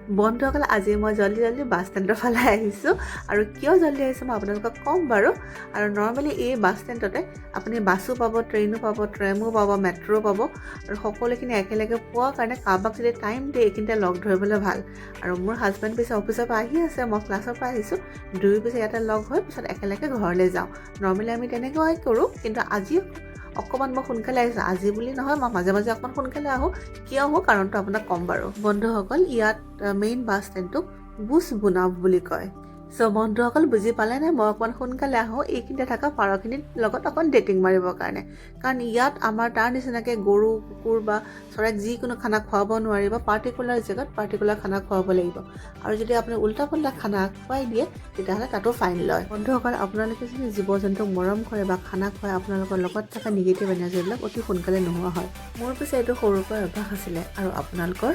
বন্ধুসকল আজি মই জলদি বাছ ষ্টেণ্ডৰ ফালে আহিছোঁ আৰু কিয় জলদি আহিছোঁ মই আপোনালোকক ক'ম বাৰু। আৰু নৰ্মেলি এই বাছ ষ্টেণ্ডতে আপুনি বাছো পাব, ট্ৰেইনো পাব, ট্ৰেমো পাব, মেট্ৰ' পাব আৰু সকলোখিনি একেলগে পোৱাৰ কাৰণে কাৰোবাক যদি টাইম দিয়ে এইখিনিতে লগ ধৰিবলৈ ভাল। আৰু মোৰ হাজবেণ্ড পিছে অফিচৰ পৰা আহি আছে, মই ক্লাছৰ পৰা আহিছোঁ, দুয়ো পিছে ইয়াতে লগ হৈ পিছত একেলগে ঘৰলৈ যাওঁ। নৰ্মেলি আমি তেনেকুৱাই কৰোঁ, কিন্তু আজি অকণমান মই সোনকালে আহিছোঁ। আজি বুলি নহয়, মই মাজে মাজে অকণমান সোনকালে আহোঁ। কিয় আহোঁ কাৰণটো আপোনাক ক'ম বাৰু। বন্ধুসকল ইয়াত মেইন বাছ ষ্টেণ্ডটোক বুছবুনাব বুলি কয়। চ' বন্ধুসকল বুজি পালেনে মই অকণমান সোনকালে আহোঁ এইখিনিতে থকা পাৰখিনিৰ লগত অকণ ডেটিং মাৰিবৰ কাৰণে। কাৰণ ইয়াত আমাৰ তাৰ নিচিনাকৈ গৰু, কুকুৰ বা চৰাইক যিকোনো খানা খুৱাব নোৱাৰিব, পাৰ্টিকুলাৰ জেগাত পাৰ্টিকুলাৰ খানা খুৱাব লাগিব। আৰু যদি আপুনি উল্টা পুল্টা খানা খুৱাই দিয়ে তেতিয়াহ'লে তাতো ফাইন লয়। বন্ধুসকল আপোনালোকে যদি জীৱ জন্তুক মৰম কৰে বা খানা খুৱাই আপোনালোকৰ লগত থকা নিগেটিভ এনাৰ্জিবিলাক অতি সোনকালে নোহোৱা হয়। মোৰ পিছে এইটো সৰুৰ পৰা অভ্যাস আছিলে। আৰু আপোনালোকৰ